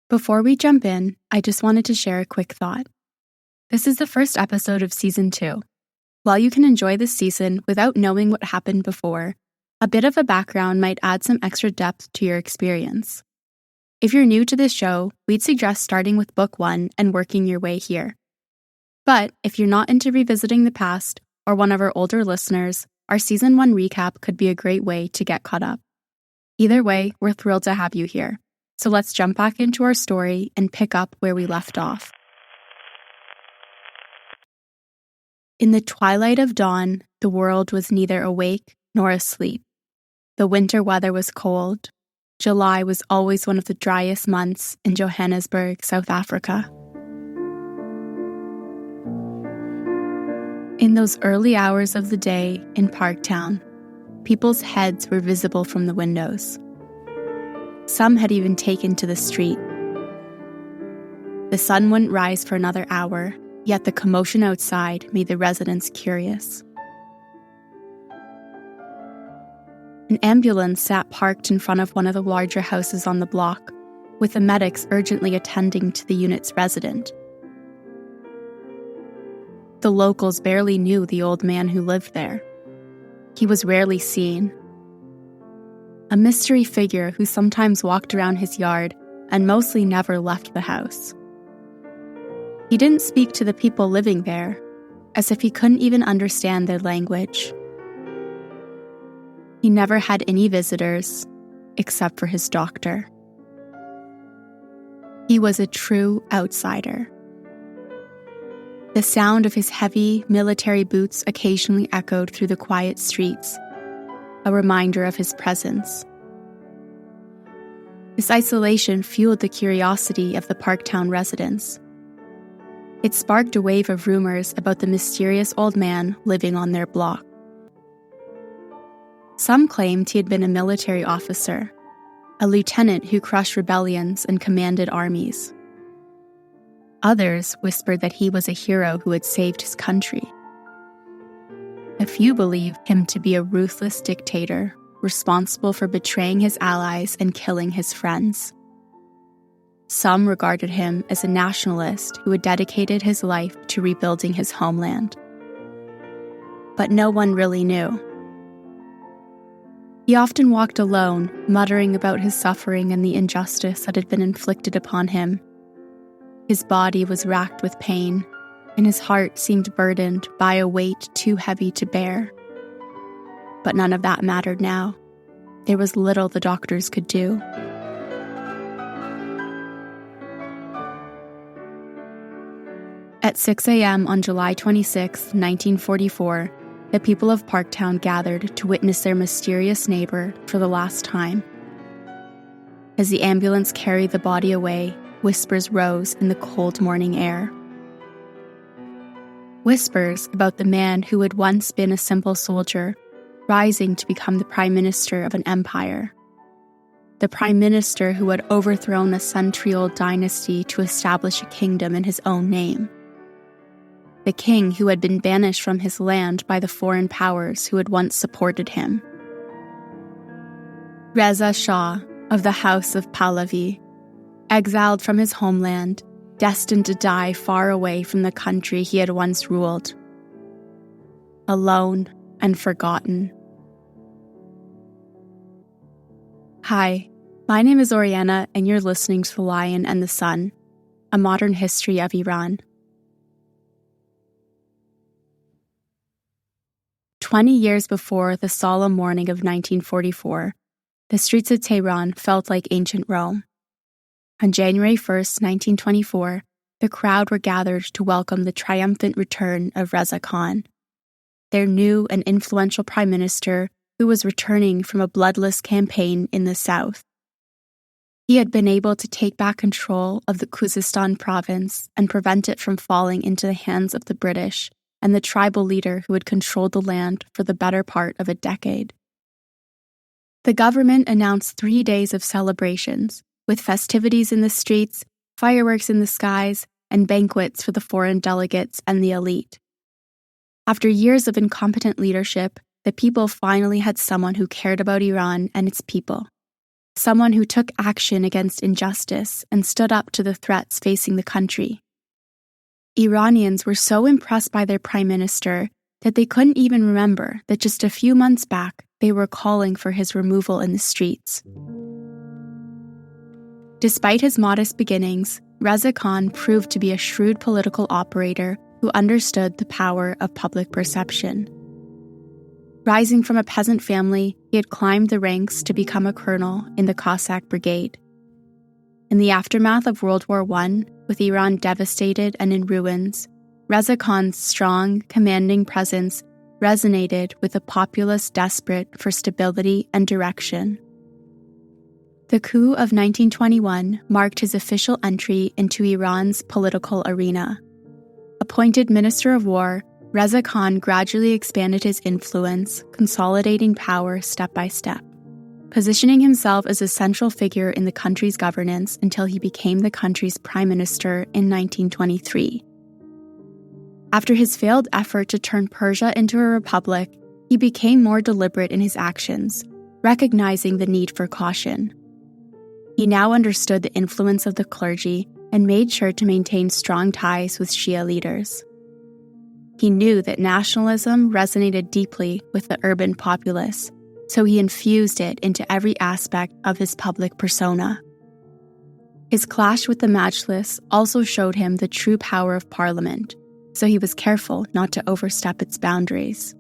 Before we jump in, I just wanted to share a quick thought. This is the first episode of Season 2. While you can enjoy this season without knowing what happened before, a bit of a background might add some extra depth to your experience. If you're new to this show, we'd suggest starting with Book 1 and working your way here. But if you're not into revisiting the past or one of our older listeners, our Season 1 recap could be a great way to get caught up. Either way, we're thrilled to have you here. So let's jump back into our story and pick up where we left off. In the twilight of dawn, the world was neither awake nor asleep. The winter weather was cold. July was always one of the driest months in Johannesburg, South Africa. In those early hours of the day in Parktown, people's heads were visible from the windows. Some had even taken to the street. The sun wouldn't rise for another hour, yet the commotion outside made the residents curious. An ambulance sat parked in front of one of the larger houses on the block, with the medics urgently attending to the unit's resident. The locals barely knew the old man who lived there. He was rarely seen. A mystery figure who sometimes walked around his yard and mostly never left the house. He didn't speak to the people living there, as if he couldn't even understand their language. He never had any visitors, except for his doctor. He was a true outsider. The sound of his heavy military boots occasionally echoed through the quiet streets, a reminder of his presence. This isolation fueled the curiosity of the Parktown residents. It sparked a wave of rumors about the mysterious old man living on their block. Some claimed he had been a military officer, a lieutenant who crushed rebellions and commanded armies. Others whispered that he was a hero who had saved his country. A few believed him to be a ruthless dictator, responsible for betraying his allies and killing his friends. Some regarded him as a nationalist who had dedicated his life to rebuilding his homeland. But no one really knew. He often walked alone, muttering about his suffering and the injustice that had been inflicted upon him. His body was racked with pain, and his heart seemed burdened by a weight too heavy to bear. But none of that mattered now. There was little the doctors could do. At 6 a.m. on July 26, 1944, the people of Parktown gathered to witness their mysterious neighbor for the last time. As the ambulance carried the body away, whispers rose in the cold morning air. Whispers about the man who had once been a simple soldier, rising to become the prime minister of an empire. The prime minister who had overthrown a century-old dynasty to establish a kingdom in his own name. The king who had been banished from his land by the foreign powers who had once supported him. Reza Shah of the House of Pahlavi, exiled from his homeland, destined to die far away from the country he had once ruled. Alone and forgotten. Hi, my name is Oriana, and you're listening to The Lion and the Sun, a modern history of Iran. 20 years before the solemn morning of 1944, the streets of Tehran felt like ancient Rome. On January 1st, 1924, the crowd were gathered to welcome the triumphant return of Reza Khan, their new and influential prime minister who was returning from a bloodless campaign in the south. He had been able to take back control of the Khuzestan province and prevent it from falling into the hands of the British and the tribal leader who had controlled the land for the better part of a decade. The government announced 3 days of celebrations, with festivities in the streets, fireworks in the skies, and banquets for the foreign delegates and the elite. After years of incompetent leadership, the people finally had someone who cared about Iran and its people. someone who took action against injustice and stood up to the threats facing the country. Iranians were so impressed by their prime minister that they couldn't even remember that just a few months back they were calling for his removal in the streets. Despite his modest beginnings, Reza Khan proved to be a shrewd political operator who understood the power of public perception. Rising from a peasant family, he had climbed the ranks to become a colonel in the Cossack Brigade. In the aftermath of World War I, with Iran devastated and in ruins, Reza Khan's strong, commanding presence resonated with the populace desperate for stability and direction. The coup of 1921 marked his official entry into Iran's political arena. Appointed Minister of War, Reza Khan gradually expanded his influence, consolidating power step by step, positioning himself as a central figure in the country's governance until he became the country's prime minister in 1923. After his failed effort to turn Persia into a republic, he became more deliberate in his actions, recognizing the need for caution. He now understood the influence of the clergy and made sure to maintain strong ties with Shia leaders. He knew that nationalism resonated deeply with the urban populace, so he infused it into every aspect of his public persona. His clash with the Majlis also showed him the true power of parliament, so he was careful not to overstep its boundaries.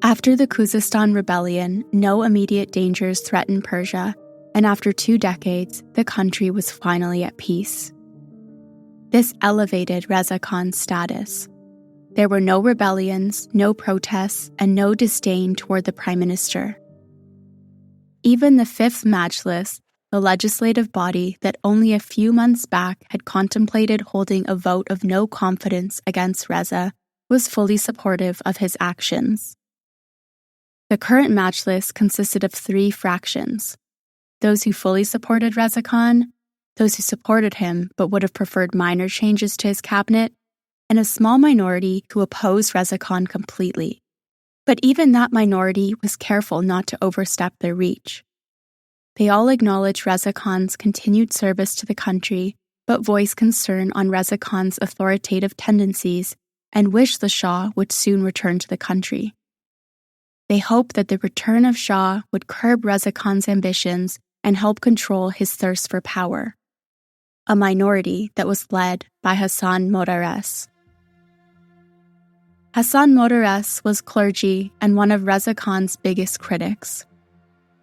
After the Khuzestan rebellion, no immediate dangers threatened Persia, and after 2 decades, the country was finally at peace. This elevated Reza Khan's status. There were no rebellions, no protests, and no disdain toward the prime minister. Even the Fifth Majlis, the legislative body that only a few months back had contemplated holding a vote of no confidence against Reza, was fully supportive of his actions. The current Majlis consisted of 3 fractions: those who fully supported Reza Khan, those who supported him but would have preferred minor changes to his cabinet, and a small minority who opposed Reza Khan completely. But even that minority was careful not to overstep their reach. They all acknowledged Reza Khan's continued service to the country, but voiced concern on Reza Khan's authoritative tendencies and wished the Shah would soon return to the country. They hoped that the return of Shah would curb Reza Khan's ambitions and help control his thirst for power. A minority that was led by Hassan Moddares. Hassan Moddares was clergy and one of Reza Khan's biggest critics.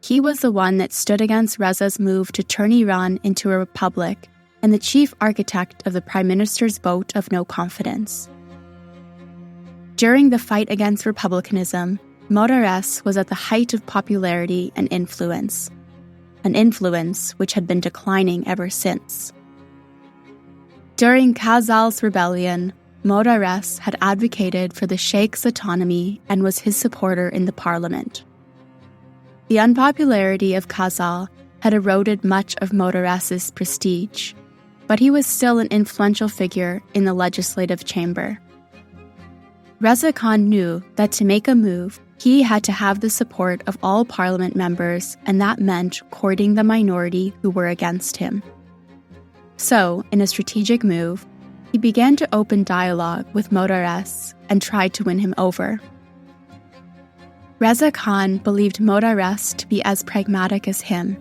He was the one that stood against Reza's move to turn Iran into a republic and the chief architect of the prime minister's vote of no confidence. During the fight against republicanism, Moddares was at the height of popularity and influence, an influence which had been declining ever since. During Qazal's rebellion, Moddares had advocated for the Sheikh's autonomy and was his supporter in the parliament. The unpopularity of Qazal had eroded much of Moddares's prestige, but he was still an influential figure in the legislative chamber. Reza Khan knew that to make a move, he had to have the support of all parliament members, and that meant courting the minority who were against him. So, in a strategic move, he began to open dialogue with Moddares and tried to win him over. Reza Khan believed Moddares to be as pragmatic as him,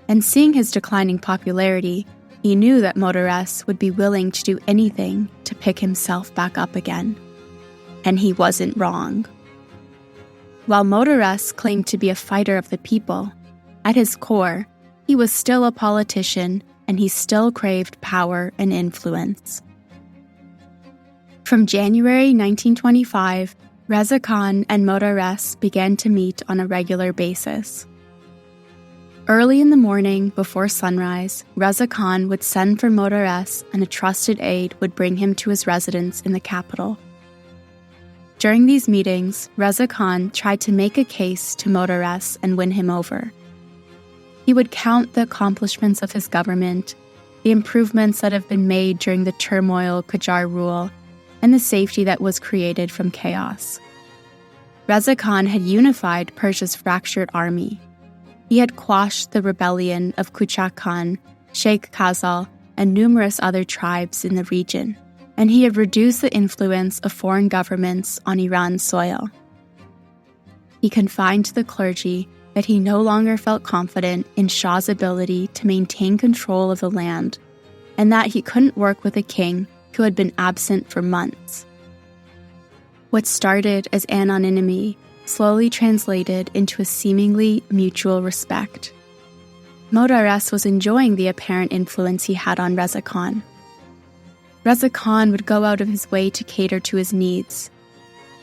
and seeing his declining popularity, he knew that Moddares would be willing to do anything to pick himself back up again. And he wasn't wrong. While Moddares claimed to be a fighter of the people, at his core, he was still a politician and he still craved power and influence. From January 1925, Reza Khan and Moddares began to meet on a regular basis. Early in the morning, before sunrise, Reza Khan would send for Moddares and a trusted aide would bring him to his residence in the capital. During these meetings, Reza Khan tried to make a case to Moddares and win him over. He would count the accomplishments of his government, the improvements that have been made during the turmoil Qajar rule, and the safety that was created from chaos. Reza Khan had unified Persia's fractured army. He had quashed the rebellion of Qajar Khan, Sheikh Khazal, and numerous other tribes in the region, and he had reduced the influence of foreign governments on Iran's soil. He confined to the clergy that he no longer felt confident in Shah's ability to maintain control of the land, and that he couldn't work with a king who had been absent for months. What started as anonymity slowly translated into a seemingly mutual respect. Moddares was enjoying the apparent influence he had on Reza Khan. Reza Khan would go out of his way to cater to his needs.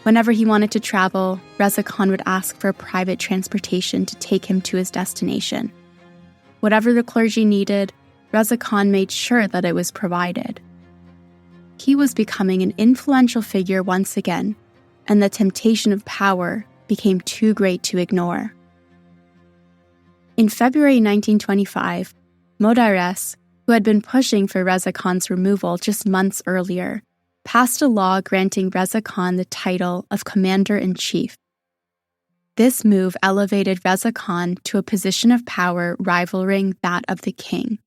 Whenever he wanted to travel, Reza Khan would ask for private transportation to take him to his destination. Whatever the clergy needed, Reza Khan made sure that it was provided. He was becoming an influential figure once again, and the temptation of power became too great to ignore. In February 1925, Moddares, who had been pushing for Reza Khan's removal just months earlier, passed a law granting Reza Khan the title of Commander-in-Chief. This move elevated Reza Khan to a position of power rivaling that of the king.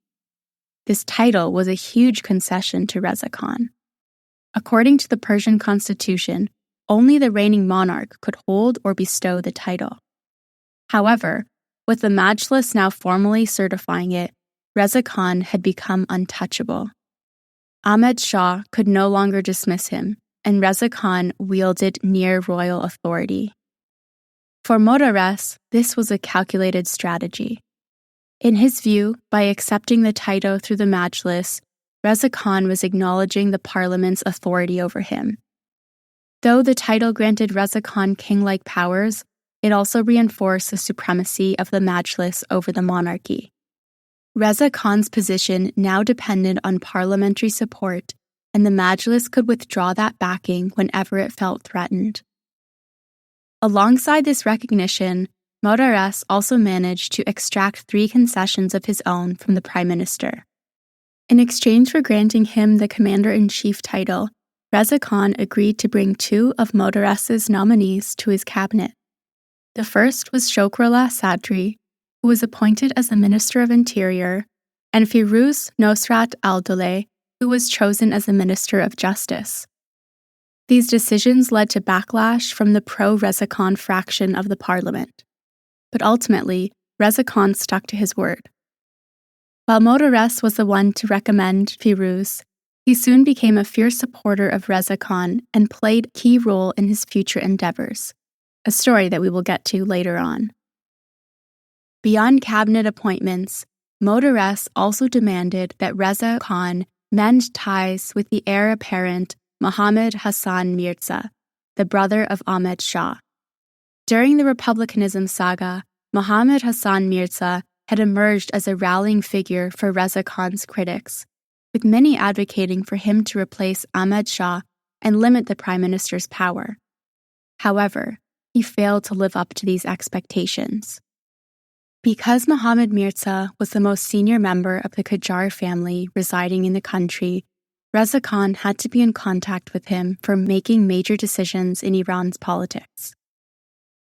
This title was a huge concession to Reza Khan. According to the Persian constitution, only the reigning monarch could hold or bestow the title. However, with the Majlis now formally certifying it, Reza Khan had become untouchable. Ahmed Shah could no longer dismiss him, and Reza Khan wielded near royal authority. For Moddares, this was a calculated strategy. In his view, by accepting the title through the Majlis, Reza Khan was acknowledging the parliament's authority over him. Though the title granted Reza Khan king-like powers, it also reinforced the supremacy of the Majlis over the monarchy. Reza Khan's position now depended on parliamentary support, and the Majlis could withdraw that backing whenever it felt threatened. Alongside this recognition, Moddares also managed to extract 3 concessions of his own from the prime minister. In exchange for granting him the commander-in-chief title, Reza Khan agreed to bring 2 of Moddares's nominees to his cabinet. The first was Shokrullah Sadri, who was appointed as the Minister of Interior, and Firuz Nosrat al-Dowleh, who was chosen as the Minister of Justice. These decisions led to backlash from the pro-Reza Khan fraction of the parliament. But ultimately, Reza Khan stuck to his word. While Moddares was the one to recommend Firuz, he soon became a fierce supporter of Reza Khan and played a key role in his future endeavors, a story that we will get to later on. Beyond cabinet appointments, Moddares also demanded that Reza Khan mend ties with the heir apparent Mohammad Hassan Mirza, the brother of Ahmed Shah. During the Republicanism saga, Mohammad Hassan Mirza had emerged as a rallying figure for Reza Khan's critics, with many advocating for him to replace Ahmed Shah and limit the prime minister's power. However, he failed to live up to these expectations. Because Mohammad Mirza was the most senior member of the Qajar family residing in the country, Reza Khan had to be in contact with him for making major decisions in Iran's politics.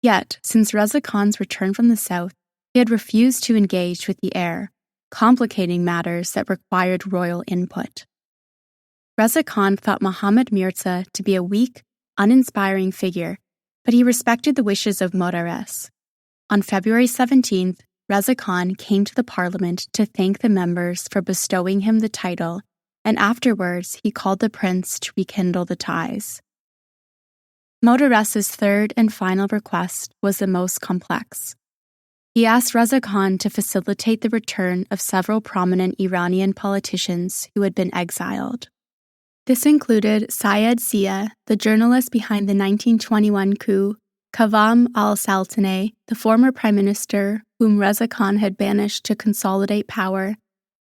Yet, since Reza Khan's return from the south, he had refused to engage with the heir, complicating matters that required royal input. Reza Khan thought Mohammad Mirza to be a weak, uninspiring figure, but he respected the wishes of Moddares. On February 17th, Reza Khan came to the parliament to thank the members for bestowing him the title, and afterwards he called the prince to rekindle the ties. Moddares's third and final request was the most complex. He asked Reza Khan to facilitate the return of several prominent Iranian politicians who had been exiled. This included Syed Zia, the journalist behind the 1921 coup, Qavam al-Saltaneh, the former prime minister whom Reza Khan had banished to consolidate power,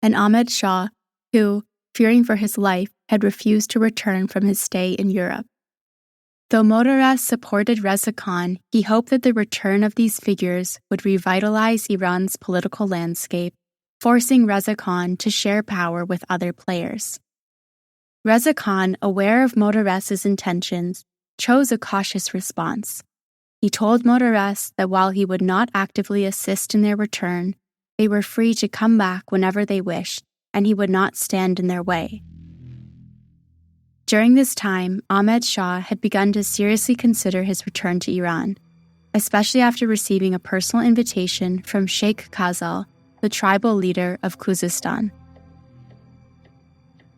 and Ahmed Shah, who, fearing for his life, had refused to return from his stay in Europe. Though Moddares supported Reza Khan, he hoped that the return of these figures would revitalize Iran's political landscape, forcing Reza Khan to share power with other players. Reza Khan, aware of Moddares's intentions, chose a cautious response. He told Moddares that while he would not actively assist in their return, they were free to come back whenever they wished, and he would not stand in their way. During this time, Ahmed Shah had begun to seriously consider his return to Iran, especially after receiving a personal invitation from Sheikh Qajar, the tribal leader of Khuzestan.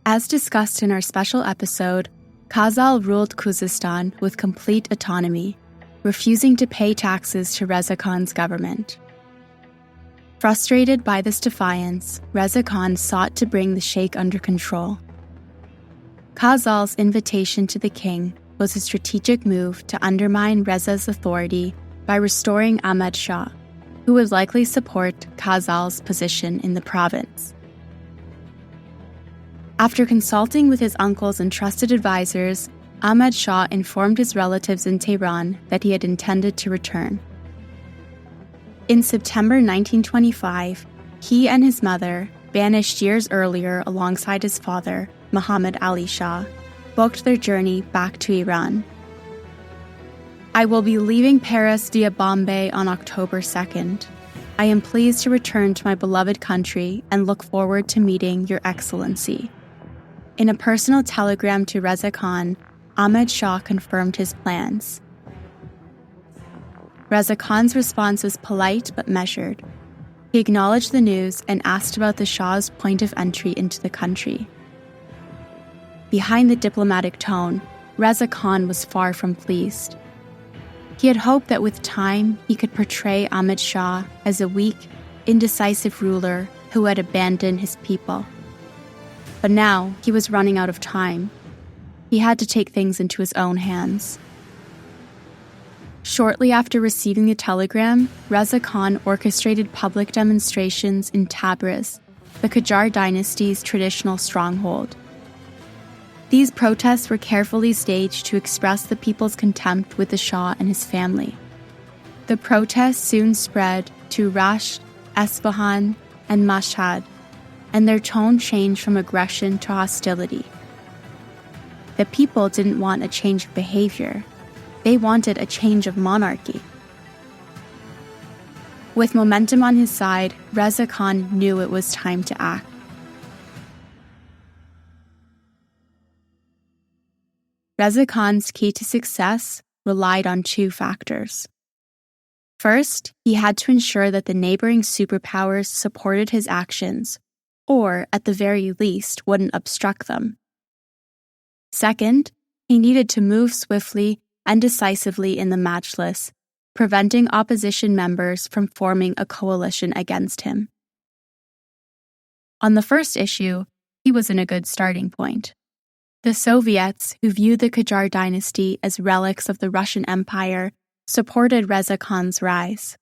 As discussed in our special episode, Qajar ruled Khuzestan with complete autonomy, refusing to pay taxes to Reza Khan's government. Frustrated by this defiance, Reza Khan sought to bring the sheikh under control. Qajar's invitation to the king was a strategic move to undermine Reza's authority by restoring Ahmed Shah, who would likely support Qajar's position in the province. After consulting with his uncles and trusted advisors, Ahmed Shah informed his relatives in Tehran that he had intended to return. In September 1925, he and his mother, banished years earlier alongside his father, Muhammad Ali Shah, booked their journey back to Iran. I will be leaving Paris via Bombay on October 2nd. I am pleased to return to my beloved country and look forward to meeting Your Excellency. In a personal telegram to Reza Khan, Ahmed Shah confirmed his plans. Reza Khan's response was polite but measured. He acknowledged the news and asked about the Shah's point of entry into the country. Behind the diplomatic tone, Reza Khan was far from pleased. He had hoped that with time he could portray Ahmed Shah as a weak, indecisive ruler who had abandoned his people. But now he was running out of time. He had to take things into his own hands. Shortly after receiving the telegram, Reza Khan orchestrated public demonstrations in Tabriz, the Qajar Dynasty's traditional stronghold. These protests were carefully staged to express the people's contempt with the Shah and his family. The protests soon spread to Rasht, Esfahan, and Mashhad, and their tone changed from aggression to hostility. The people didn't want a change of behavior. They wanted a change of monarchy. With momentum on his side, Reza Khan knew it was time to act. Reza Khan's key to success relied on two factors. First, he had to ensure that the neighboring superpowers supported his actions, or at the very least wouldn't obstruct them. Second, he needed to move swiftly and decisively in the Majlis, preventing opposition members from forming a coalition against him. On the first issue, he was in a good starting point. The Soviets, who viewed the Qajar dynasty as relics of the Russian Empire, supported Reza Khan's rise.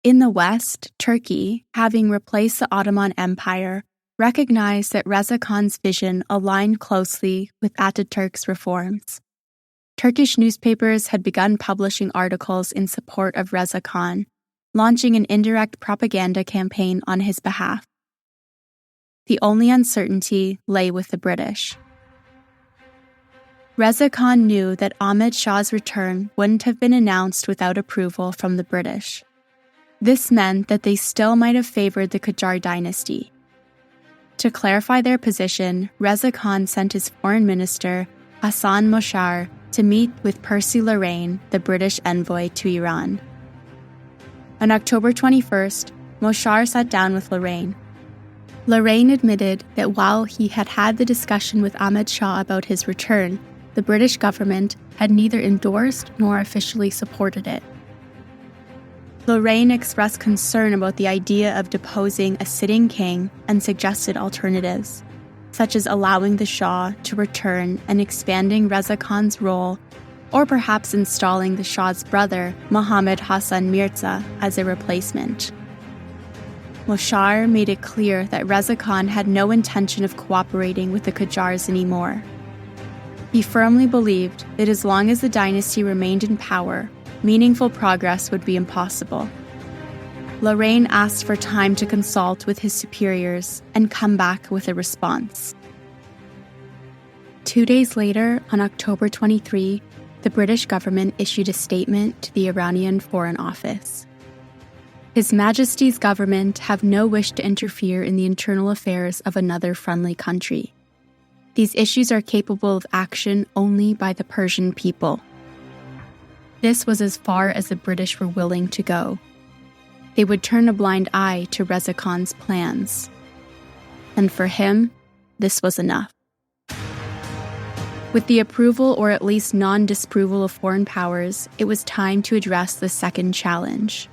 In the West, Turkey, having replaced the Ottoman Empire, recognized that Reza Khan's vision aligned closely with Ataturk's reforms. Turkish newspapers had begun publishing articles in support of Reza Khan, launching an indirect propaganda campaign on his behalf. The only uncertainty lay with the British. Reza Khan knew that Ahmed Shah's return wouldn't have been announced without approval from the British. This meant that they still might have favored the Qajar dynasty. To clarify their position, Reza Khan sent his foreign minister, Hassan Moddares, to meet with Percy Lorraine, the British envoy to Iran. On October 21st, Moddares sat down with Lorraine. Lorraine admitted that while he had had the discussion with Ahmed Shah about his return, the British government had neither endorsed nor officially supported it. Lorraine expressed concern about the idea of deposing a sitting king and suggested alternatives, such as allowing the Shah to return and expanding Reza Khan's role, or perhaps installing the Shah's brother, Mohammad Hassan Mirza, as a replacement. Moddares made it clear that Reza Khan had no intention of cooperating with the Qajars anymore. He firmly believed that as long as the dynasty remained in power, meaningful progress would be impossible. Lorraine asked for time to consult with his superiors and come back with a response. 2 days later, on October 23, the British government issued a statement to the Iranian Foreign Office. His Majesty's government have no wish to interfere in the internal affairs of another friendly country. These issues are capable of action only by the Persian people. This was as far as the British were willing to go. They would turn a blind eye to Reza Khan's plans. And for him, this was enough. With the approval or at least non-disapproval of foreign powers, it was time to address the second challenge.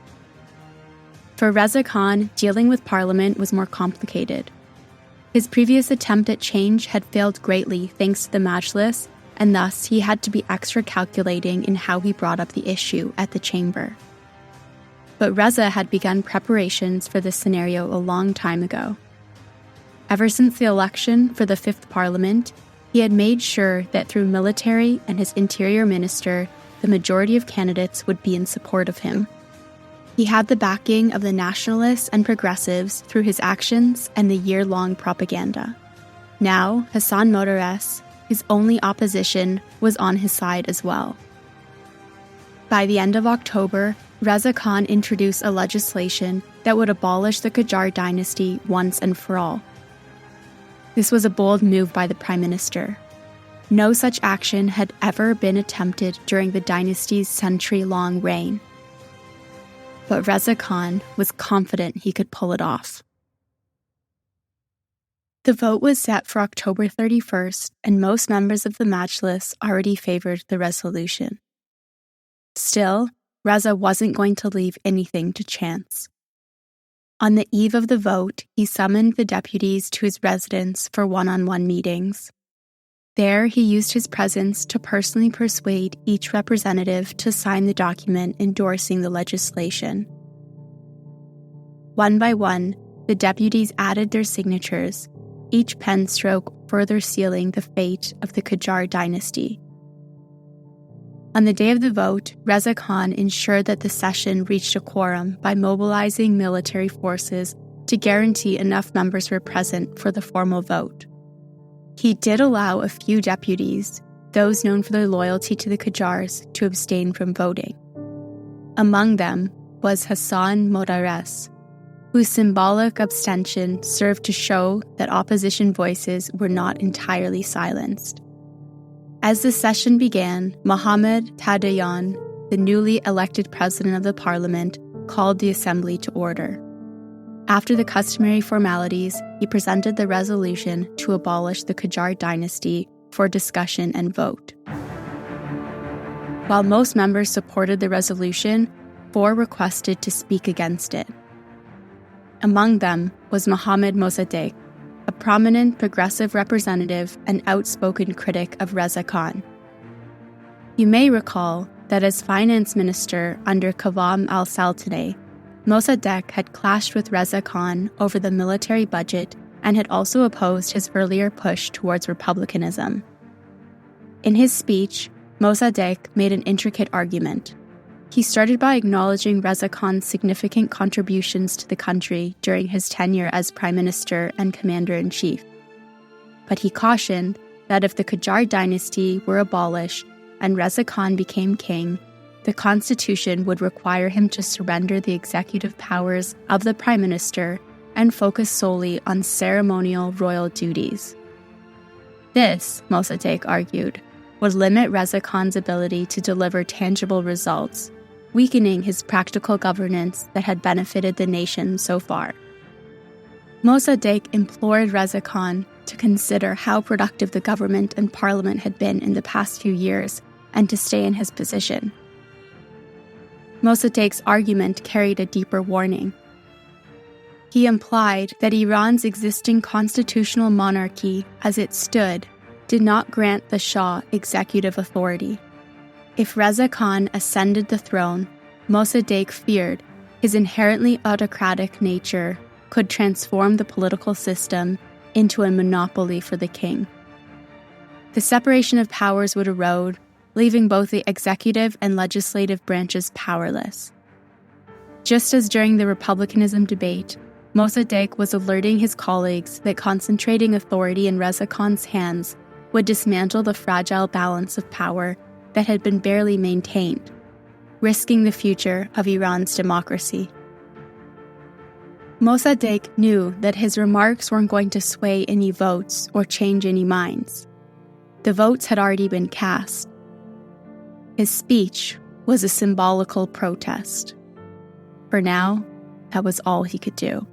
For Reza Khan, dealing with Parliament was more complicated. His previous attempt at change had failed greatly thanks to the Majlis, and thus he had to be extra calculating in how he brought up the issue at the chamber. But Reza had begun preparations for this scenario a long time ago. Ever since the election for the Fifth Parliament, he had made sure that through military and his interior minister, the majority of candidates would be in support of him. He had the backing of the nationalists and progressives through his actions and the year-long propaganda. Now, Hassan Moddares, his only opposition, was on his side as well. By the end of October, Reza Khan introduced a legislation that would abolish the Qajar Dynasty once and for all. This was a bold move by the Prime Minister. No such action had ever been attempted during the dynasty's century-long reign. But Reza Khan was confident he could pull it off. The vote was set for October 31st, and most members of the Majlis already favored the resolution. Still, Reza wasn't going to leave anything to chance. On the eve of the vote, he summoned the deputies to his residence for one-on-one meetings. There, he used his presence to personally persuade each representative to sign the document endorsing the legislation. One by one, the deputies added their signatures, each pen stroke further sealing the fate of the Qajar dynasty. On the day of the vote, Reza Khan ensured that the session reached a quorum by mobilizing military forces to guarantee enough members were present for the formal vote. He did allow a few deputies, those known for their loyalty to the Qajars, to abstain from voting. Among them was Hassan Moddares, whose symbolic abstention served to show that opposition voices were not entirely silenced. As the session began, Mohammad Tadayan, the newly elected president of the parliament, called the assembly to order. After the customary formalities, he presented the resolution to abolish the Qajar dynasty for discussion and vote. While most members supported the resolution, 4 requested to speak against it. Among them was Mohammad Mossadegh, a prominent progressive representative and outspoken critic of Reza Khan. You may recall that as finance minister under Qavam al-Sultanate, Mossadegh had clashed with Reza Khan over the military budget and had also opposed his earlier push towards republicanism. In his speech, Mossadegh made an intricate argument. He started by acknowledging Reza Khan's significant contributions to the country during his tenure as Prime Minister and Commander-in-Chief. But he cautioned that if the Qajar dynasty were abolished and Reza Khan became king, the constitution would require him to surrender the executive powers of the Prime Minister and focus solely on ceremonial royal duties. This, Mossadegh argued, would limit Reza Khan's ability to deliver tangible results, weakening his practical governance that had benefited the nation so far. Mossadegh implored Reza Khan to consider how productive the government and parliament had been in the past few years and to stay in his position. Mossadegh's argument carried a deeper warning. He implied that Iran's existing constitutional monarchy, as it stood, did not grant the Shah executive authority. If Reza Khan ascended the throne, Mossadegh feared his inherently autocratic nature could transform the political system into a monopoly for the king. The separation of powers would erode, leaving both the executive and legislative branches powerless. Just as during the republicanism debate, Mossadegh was alerting his colleagues that concentrating authority in Reza Khan's hands would dismantle the fragile balance of power that had been barely maintained, risking the future of Iran's democracy. Mossadegh knew that his remarks weren't going to sway any votes or change any minds. The votes had already been cast. His speech was a symbolical protest. For now, that was all he could do.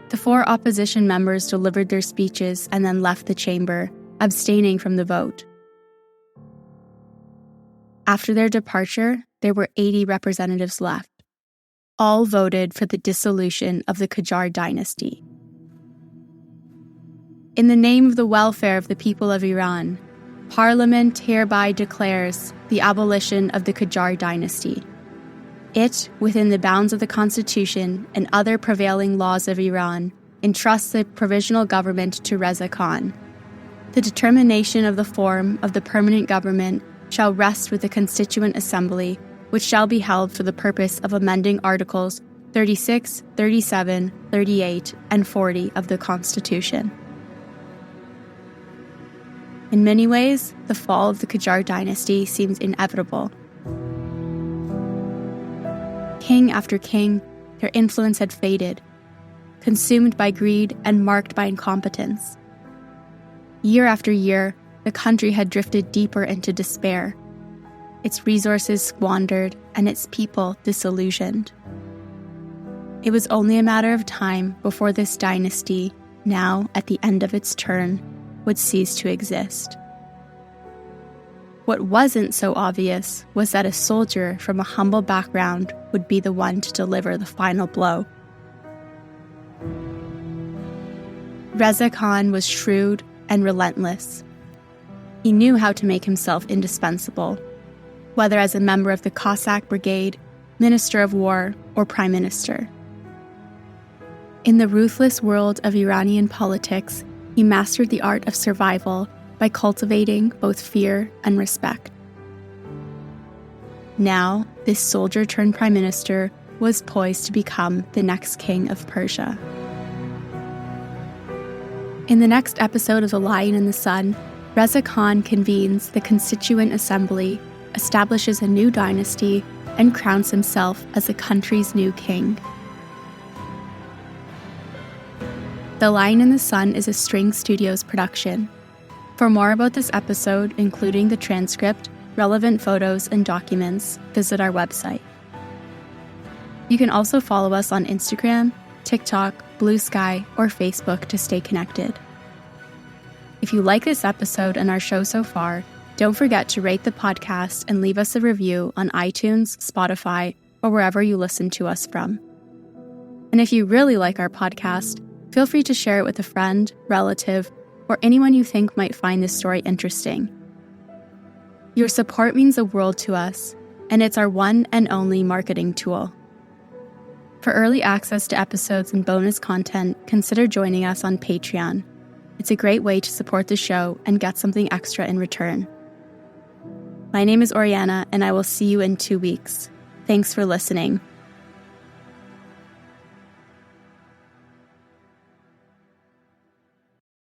The 4 opposition members delivered their speeches and then left the chamber, abstaining from the vote. After their departure, there were 80 representatives left. All voted for the dissolution of the Qajar Dynasty. In the name of the welfare of the people of Iran, Parliament hereby declares the abolition of the Qajar Dynasty. It, within the bounds of the Constitution and other prevailing laws of Iran, entrusts the provisional government to Reza Khan. The determination of the form of the permanent government shall rest with the Constituent Assembly, which shall be held for the purpose of amending Articles 36, 37, 38, and 40 of the Constitution. In many ways, the fall of the Qajar dynasty seems inevitable. King after king, their influence had faded, consumed by greed and marked by incompetence. Year after year, the country had drifted deeper into despair, its resources squandered and its people disillusioned. It was only a matter of time before this dynasty, now at the end of its turn, would cease to exist. What wasn't so obvious was that a soldier from a humble background would be the one to deliver the final blow. Reza Khan was shrewd and relentless. He knew how to make himself indispensable, whether as a member of the Cossack Brigade, Minister of War, or Prime Minister. In the ruthless world of Iranian politics, he mastered the art of survival by cultivating both fear and respect. Now, this soldier turned prime minister was poised to become the next king of Persia. In the next episode of The Lion in the Sun, Reza Khan convenes the Constituent Assembly, establishes a new dynasty, and crowns himself as the country's new king. The Lion in the Sun is a String Studios production. For more about this episode, including the transcript, relevant photos, and documents, visit our website. You can also follow us on Instagram, TikTok, Blue Sky, or Facebook to stay connected. If you like this episode and our show so far, don't forget to rate the podcast and leave us a review on iTunes, Spotify, or wherever you listen to us from. And if you really like our podcast, feel free to share it with a friend, relative, or anyone you think might find this story interesting. Your support means the world to us, and it's our one and only marketing tool. For early access to episodes and bonus content, consider joining us on Patreon. It's a great way to support the show and get something extra in return. My name is Oriana, and I will see you in 2 weeks. Thanks for listening.